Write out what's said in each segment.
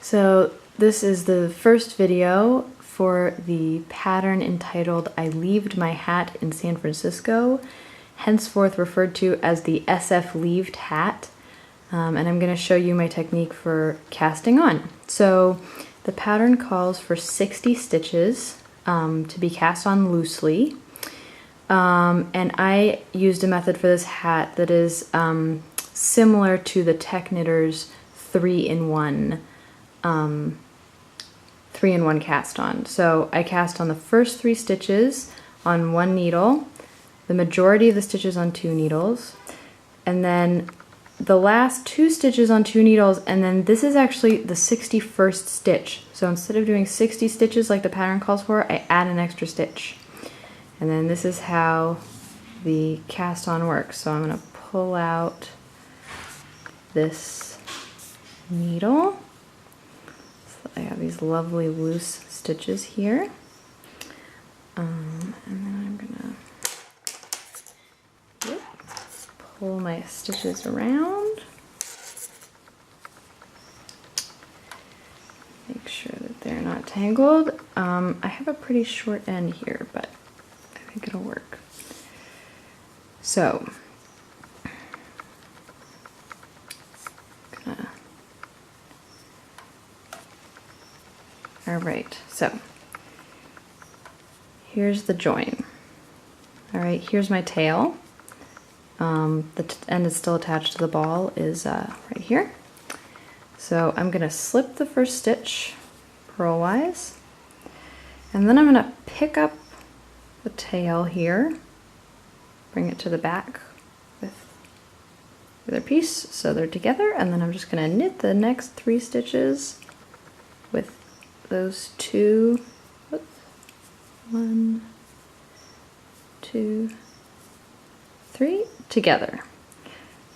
So this is the first video for the pattern entitled I Leaved My Hat in San Francisco, henceforth referred to as the SF Leaved Hat. And I'm going to show you my technique for casting on. So the pattern calls for 60 stitches to be cast on loosely. And I used a method for this hat that is similar to the Techknitter's 3-in-1 cast on. So I cast on the first 3 stitches on 1 needle, the majority of the stitches on 2 needles, and then the last 2 stitches on 2 needles, and then this is actually the 61st stitch. So instead of doing 60 stitches like the pattern calls for, I add an extra stitch. And then this is how the cast on works. So I'm going to pull out this needle. So I have these lovely loose stitches here. And then I'm going to pull my stitches around. Make sure that they're not tangled. I have a pretty short end here, but I think it'll work. So, all right, so here's the join. All right, here's my tail. The end is still attached to the ball is right here. So I'm gonna slip the first stitch purlwise, and then I'm gonna pick up the tail here, bring it to the back with the other piece so they're together, and then I'm just gonna knit the next 3 stitches with those 2, 1, 2, 3 together.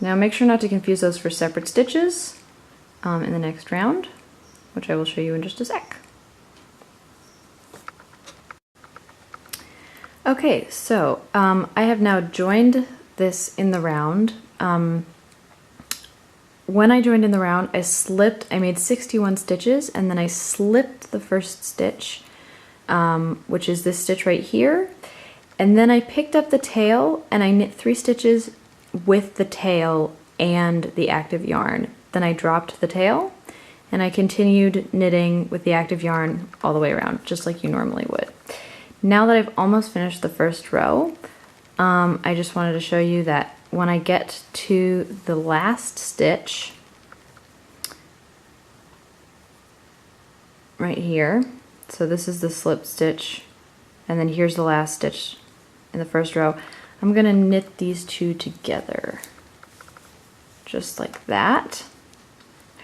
Now make sure not to confuse those for separate stitches in the next round, which I will show you in just a sec. Okay, so I have now joined this in the round. When I joined in the round, I made 61 stitches, and then I slipped the first stitch, which is this stitch right here. And then I picked up the tail and I knit 3 stitches with the tail and the active yarn. Then I dropped the tail and I continued knitting with the active yarn all the way around, just like you normally would. Now that I've almost finished the first row, I just wanted to show you that when I get to the last stitch, right here, so this is the slip stitch, and then here's the last stitch in the first row, I'm gonna knit these 2 together, just like that.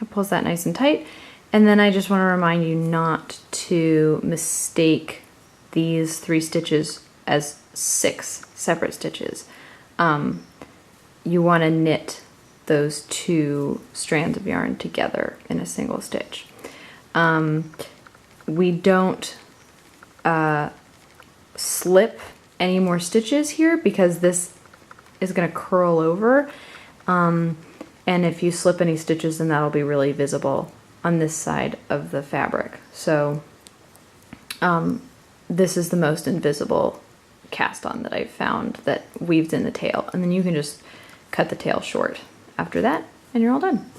It pulls that nice and tight, and then I just want to remind you not to mistake these 3 stitches as 6 separate stitches. You want to knit those 2 strands of yarn together in a single stitch. We don't slip any more stitches here because this is going to curl over, and if you slip any stitches, then that'll be really visible on this side of the fabric. So this is the most invisible cast on that I've found that weaves in the tail, and then you can just cut the tail short after that and you're all done.